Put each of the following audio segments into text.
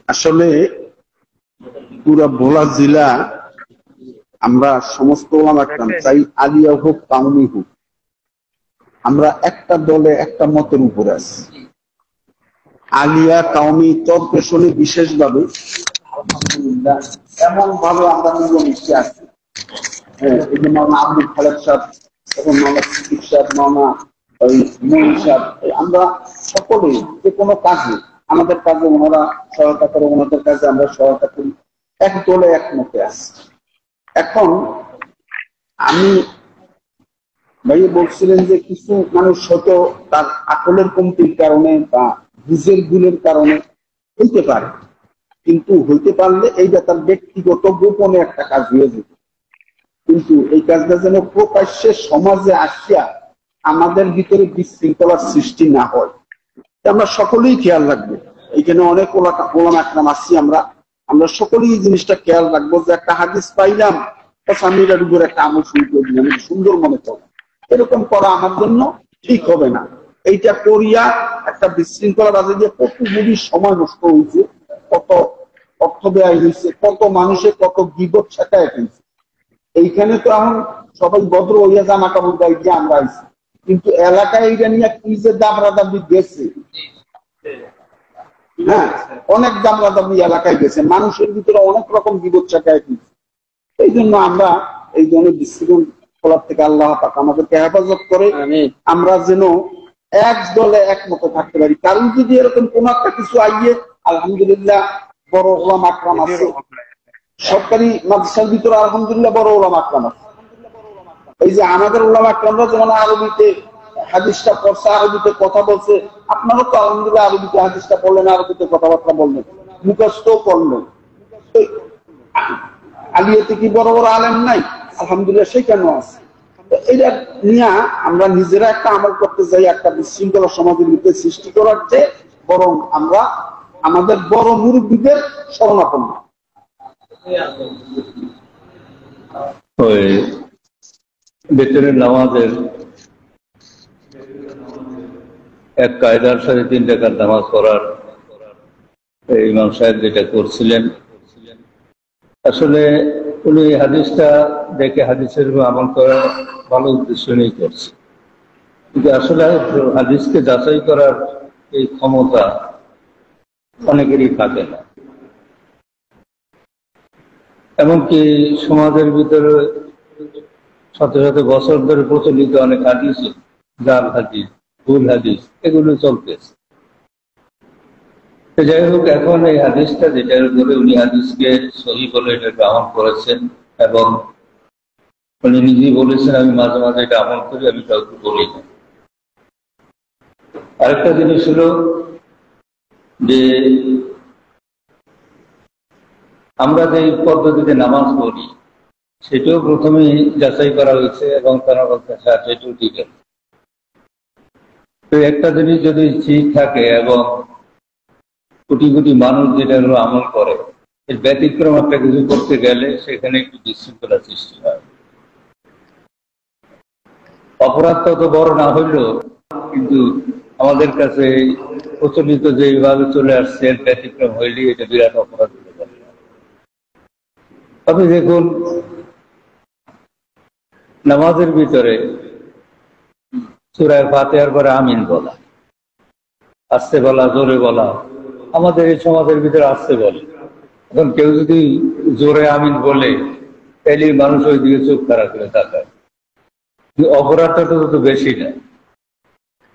আসলে পুরা ভোলা জেলা আমরা সমস্ত ওলামা একরাম চাই, আলিয়া হোক কাউমি হোক, আমরা একটা দলে একটা মতের উপরে আছি। আলিয়া কাউমি তর্কেশনে বিশেষভাবে আলহামদুলিল্লাহ এমন ভাবে আমরা মিলেমিশে আছি। হ্যাঁ, এই যে মাওলানা আব্দুল খালেক সাহেব এবং মাওলানা সিদ্দিক সাহেব, মাওলানা ওই মঈন সাহেব, আমরা সকলেই যে কোনো কাজে, আমাদের কাজে ওনারা সহায়তা করে, ওনাদের কাজে আমরা সহায়তা করি, এক দলে একমতে আছি। এখন আমি ভাইয়া বলছিলেন যে কিছু মানুষ হয়তো তার আকলের কমতির কারণে বা বুঝের ভুলের কারণে হইতে পারে, কিন্তু হইতে পারলে এইটা তার ব্যক্তিগত গোপনে একটা কাজ হয়ে যেত। কিন্তু এই কাজটা যেন প্রকাশ্যে সমাজে আসিয়া আমাদের ভিতরে বিশৃঙ্খলার সৃষ্টি না হয়, আমরা সকলেই খেয়াল রাখবো। এইখানে অনেক ওলামা একরাম আছি, আমরা সকলেই এই জিনিসটা খেয়াল রাখবো যে একটা হাদিস পাইলাম, আমি এটার উপর একটা আমল শুরু করে দিলাম, সুন্দর মনে করো, এরকম করা আমার জন্য ঠিক হবে না। এইটা করিয়া একটা বিশৃঙ্খলা বাজে দিয়ে কতগুলি সময় নষ্ট হয়েছে, কত অর্থ ব্যয় হয়েছে, কত মানুষের কত বিপদ শেখায় ফেলছে। এইখানে তো এখন সবাই ভদ্র হইয়া জামা কাপড় গাই দিয়ে আমরা আইছি, কিন্তু এলাকায় এইটা নিয়ে কি যে দাবরাদাবি গেছে, হ্যাঁ অনেক দাবরাদাবি এলাকায় গেছে, মানুষের ভিতরে অনেক রকম বিপদ শেখায় ফেলছে। এই জন্য আমরা এই ধরনের বিশৃঙ্খলার থেকে আল্লাহ পাক আমাদেরকে হেফাজত করে, আমরা যেন এক দলে একমত থাকতে পারি। কারণ যদি এরকম কোন একটা কিছু আইয়ে, আলহামদুলিল্লাহ বড় ওলামা আকরাম আছে, সরকারি মাদ্রাসার ভিতরে আলহামদুলিল্লাহ বড় ওলামা আকরাম আছে। এই যে আমাদের ওলামা আকরামরা যেমন আরবিতে হাদিসটা পড়ছে, আরবিতে কথা বলছে, আপনারা তো আলহামদুলিল্লাহ আরবিতে হাদিসটা পড়লেন, আরবিতে কথাবার্তা বললেন, মুখস্থ করলেন। আলিয়াতে কি বড় বড় আলেম নাই? আলহামদুলিল্লাহ সেখানে আছে। এটা নিয়ে আমরা নিজেরা একটা আমল করতে যাই, একটা বিশৃঙ্খলা সমাজের ভিতরে সৃষ্টি করার চেয়ে বরং আমরা আমাদের বড় মুরব্বীদের শরণাপন্ন। ওই বেতনের নামাজের এক কায়দার সাথে 3 টাকার নামাজ পড়ার ইমাম সাহেব যেটা করছিলেন, আসলে উনি হাদিসটা দেখে হাদিসের আমল করা ভালো উদ্দেশ্য নিয়ে করছে, কিন্তু আসলে হাদিসকে যাচাই করার এই ক্ষমতা অনেকেরই থাকে না। এমনকি সমাজের ভিতরে শত শত বছর ধরে প্রচলিত অনেক হাদিস, জাল হাদিস, ভুল হাদিস, এগুলো চলতেছে। যাই হোক, এখন এই হাদিসটা যেটার উপরে উনি হাদিসকে সহি বলে এটাকে আমল করেছেন, এবং উনি নিজেই বলেছেন আমি মাঝে মাঝে এটা আমল করি, আমি কাউকে বলি না। আরেকটা জিনিস হলো যে আমরা যে পদ্ধতিতে নামাজ পড়ি সেটাও প্রথমেই যাচাই করা হয়েছে, এবং তারা বলতে সেটাও ঠিক আছে। তো একটা জিনিস যদি ঠিক থাকে এবং কোটি কোটি মানুষ যেটা হলো আমল করে, এর ব্যতিক্রম একটা কিছু করতে গেলে সেখানে একটু বিশৃঙ্খলা সৃষ্টি হয়। অপরাধ তত বড় না হইলেও কিন্তু আমাদের কাছে প্রচলিত যেভাবে চলে আসছে এর ব্যতিক্রম হইলে এটা বিরাট অপরাধ হতে পারে। আপনি দেখুন, নামাজের ভিতরে সূরা ফাতিহার পরে আমিন বলা, আস্তে বলা, জোরে বলা, আমাদের এই সমাজের ভিতরে আসতে বলে। এখন কেউ যদি জোরে আমিন বলে তাহলে মানুষ ওই দিকে চোখ খাড়া করে তাকায়, অপরাধটা তো বেশি না।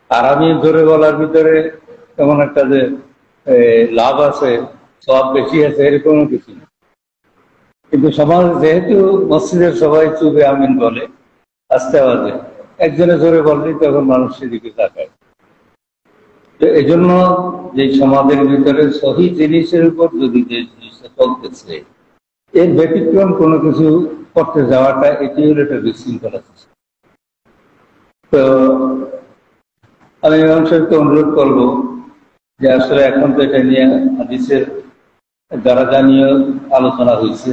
আর আমি জোরে বলার ভিতরে তেমন একটা যে লাভ আছে, সব বেশি আছে, এরকম কিছু না। কিন্তু সমাজ যেহেতু মসজিদের সবাই চুপে আমিন বলে আস্তে আওয়াজে, একজনে জোরে বললেই তখন মানুষ সেদিকে তাকায়। তো এই জন্য যে সমাজের ভিতরে সহি জিনিসের উপর যদি যে জিনিসটা চলতেছে এর ব্যতিক্রম কোনো কিছু করতে যাওয়াটা, এটি হলো একটা বিশৃঙ্খলা। তো আমি ইমাম সাহেবকে অনুরোধ করবো যে আসলে এখন তো এটা নিয়ে হাদিসের দরজা নিয়ে আলোচনা হয়েছে,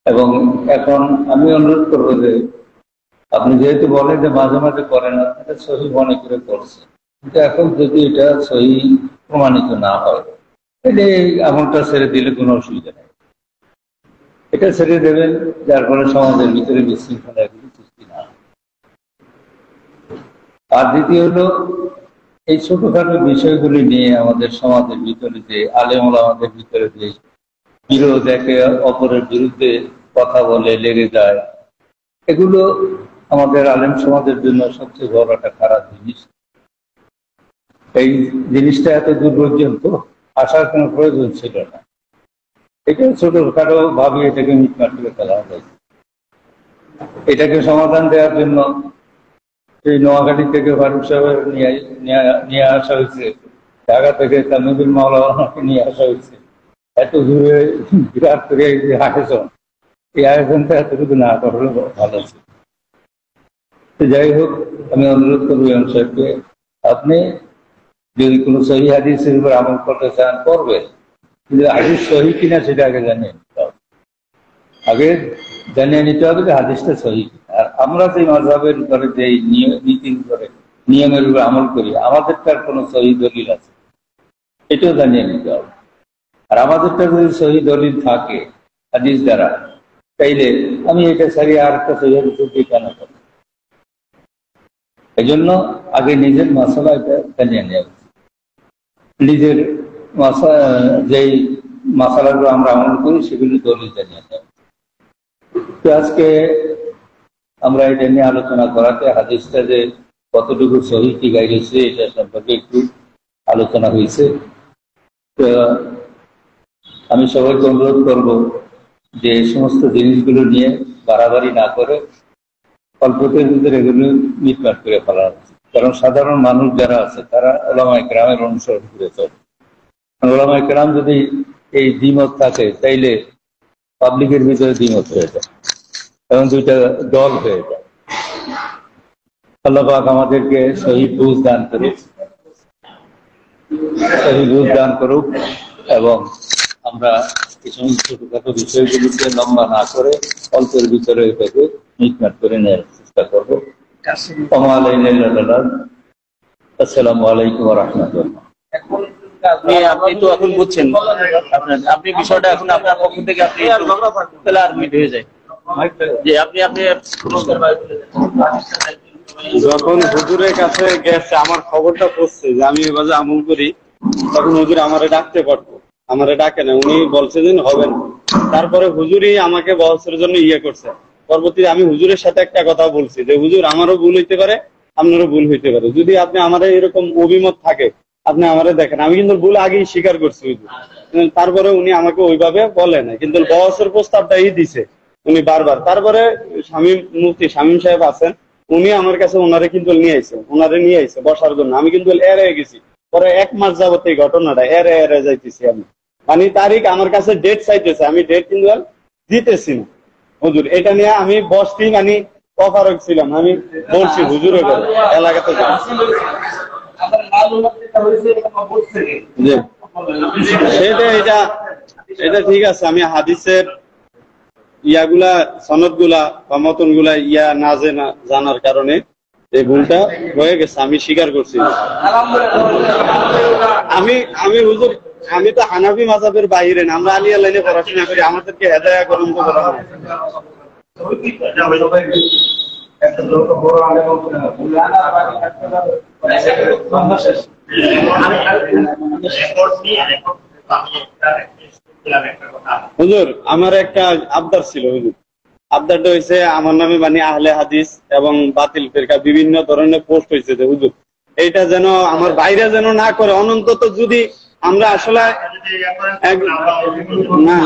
এবং এখন আমি অনুরোধ করবো যে আপনি যেহেতু বলেন যে মাঝে মাঝে করেন, এটা সহি মনে করে করছে, কিন্তু এখন যদি এটা সহি প্রমাণিত না হয় এই আমলটা ছেড়ে দিলে কোনো অসুবিধা নেই। এটা ছেড়ে দেবেন, যার ফলে সমাজের ভিতরে বিশৃঙ্খলা এগুলি সৃষ্টি না। আর দ্বিতীয় হলো, এই ছোটখাটো বিষয়গুলি নিয়ে আমাদের সমাজের ভিতরে যে আলেম ওলামাদের ভিতরে যে বিরোধ, একে অপরের বিরুদ্ধে কথা বলে লেগে যায়, এগুলো আমাদের আলেম সমাজের জন্য সবচেয়ে বড় একটা খারাপ জিনিস। এই জিনিসটা এত দূর পর্যন্ত আসার কোনো প্রয়োজন ছিল না। এটা ছোটখাটো ভাবে এটাকে মিটমাট করে ফেলা হয়েছে। এটাকে সমাধান দেওয়ার জন্য সেই নোয়াখালী থেকে ফারুক সাহেবের নিয়ে আসা হয়েছে, ঢাকা থেকে তামিমুল মাওলানাকে নিয়ে আসা হয়েছে। এত দূরে বিরাট করে যে আয়োজন, এই আয়োজনটা এতটুকু না করলে ভালো ছিল। যাই হোক, আমি অনুরোধ করবো ইমাম সাহেবকে, আপনি যদি কোনো সহি হাদিসের উপর আমল করতে চান করবেন, কিন্তু হাদিস সহি কিনা সেটা আগে জানিয়ে নিতে হবে। আগে জানিয়ে নিতে হবে যে হাদিসটা সহি। আর আমরা যে মাযহাবের উপরে যে নীতির উপরে নিয়মের উপরে আমল করি, আমাদেরটার কোনো সহি দলিল আছে এটাও জানিয়ে নিতে হবে। আর আমাদেরটা যদি সহি দলিল থাকে হাদিস দ্বারা, তাইলে আমি এটা ছাড়িয়ে আর একটা সহি হাদিসের দিকে কেন করব? এই জন্য আগে নিজের মাসালা এটা জানিয়ে নেওয়া উচিত। নিজের যেই মাসালাগুলো আমরা আমল করি সেগুলি দলিল জানিয়ে নেওয়া। তো আজকে আমরা এটা নিয়ে আলোচনা করাতে হাদিসটা যে কতটুকু সহি কি গাইছে এটা সম্পর্কে একটু আলোচনা হয়েছে। তো আমি সবাইকে অনুরোধ করব যে এই সমস্ত জিনিসগুলো নিয়ে বাড়াবাড়ি না করে অল্পতের ভিতরে এগুলো মিটমাট করে ফেলা হচ্ছে। কারণ সাধারণ মানুষ যারা আছে তারা ওলামায়ে কেরামের অনুসরণ করে চলে। ওলামায়ে কেরাম যদি এই দ্বিমত থাকে, তাইলে পাবলিকের ভিতরে দ্বিমত হয়ে যায় এবং দুইটা দল হয়ে যায়। আল্লাহ পাক আমাদেরকে সহি বুঝ দান করুক, সহি বুঝ দান করুক, এবং আমরা এই সমস্ত ছোটখাটো বিষয়গুলিকে লম্বা না করে অল্পের ভিতরে এটাকে মিটমাট করে নেওয়ার চেষ্টা করবো। আসসালামু আলাইকুম ওয়া রাহমাতুল্লাহ। আপনি তো এখন বুঝছেন, আপনি বিষয়টা এখন আপনার পক্ষ থেকে আপনি ক্লিয়ার হয়ে যায় যে আপনি যখন হুজুরের কাছে গেছে আমার খবরটা পড়ছে যে আমি এভাবে আমল করি, তখন হুজুর আমারে ডাকতে পারতো, আমারে ডাকে না, উনি বলছে যে হবে না। তারপরে হুজুরই আমাকে বহসের জন্য করছে। পরবর্তীতে আমি হুজুরের সাথে একটা কথা বলছি যে হুজুর আমারও ভুল হইতে পারে, আপনারও ভুল হইতে পারে, যদি আপনি আমার এরকম অভিমত থাকে আপনি আমারে দেখেন। আমি কিন্তু ভুল আগেই স্বীকার করছি হুজুর, তারপরে উনি আমাকে ওইভাবে বলে না, কিন্তু বহসের প্রস্তাবটাই দিছে উনি বারবার। তারপরে মুফতি শামীম সাহেব আছেন, উনি আমার কাছে ওনারে কিন্তু নিয়ে আইছে বসার জন্য। আমি কিন্তু এড়ে গেছি, পরে 1 মাস যাবত এই ঘটনাটা এড়ে যাইতেছি আমি। মানে তারিখ আমার কাছে ডেট চাইতেছে, আমি ডেট কিন্তু দিতেছি না হুজুর। এটা নিয়ে আমি বসতি মানে অপারক ছিলাম, আমি বলছি হুজুরের এলাকাতে এটা ঠিক আছে। আমি হাদিসের ইয়াগুলা সনদ গুলা বা মতন গুলা না জানার কারণে এই ভুলটা হয়ে গেছে, আমি স্বীকার করছি। আমি হুজুর, আমি তো হানাফি মাযহাবের বাইরে না, আমরা আলিয়া লাইনে পড়াশোনা করি, আমাদেরকে হেদায়া গ্রহণ করা হয়। হুজুর আমার একটা আবদার ছিল হুজুর, আবদারটা হয়েছে আমার নামে মানে আহলে হাদিস এবং বাতিল ফিরকা বিভিন্ন ধরনের পোস্ট হয়েছে যে হুজুর এইটা যেন আমার বাইরে যেন না করে, অনন্তত যদি আমরা আসলে না,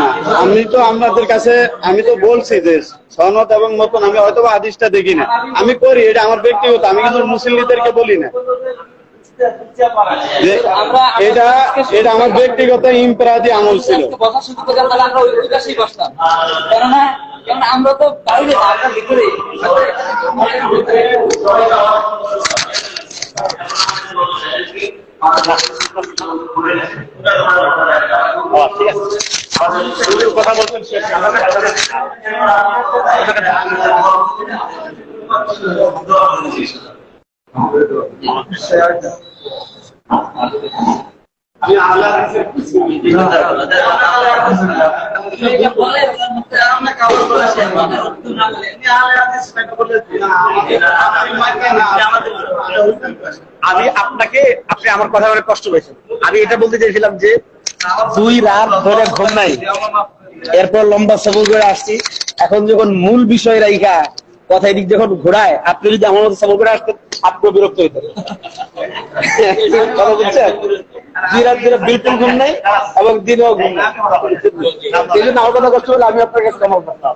আমি তো আপনাদের কাছে আমি তো বলছি যে সনদ এবং মতন আমি হয়তো হাদিসটা দেখি না, আমি করি, এটা আমার ব্যক্তিগত, আমি কিন্তু মুসলিমদেরকে বলি না। এটা আমার ব্যক্তিগত ইমপ্রাদি আমল ছিল। আমরা তো বাইরে আমরা ভিতরে কথা বলছেন আমি আহলে হাদিসের আমি আপনাকে আপনি আমার কথা বলে কষ্ট পেয়েছেন। আমি এটা বলতে চাইছিলাম যে 2 রাত ধরে ঘুম নাই, এরপর লম্বা সফর করে আসছি, এখন যখন মূল বিষয় রাইখা কথা এদিক যখন ঘোরায়, আপনি যদি আমার মতো সফর করে আসতেন আপনিও বিরক্ত হইতেন। কথা বুঝছেন? 2 রাত ধরে বিলকুল ঘুম নাই এবং দিনেও ঘুম নাই, এই জন্য আমার কথা কষ্ট হলে আমি আপনার কাছে ক্ষমা করতাম।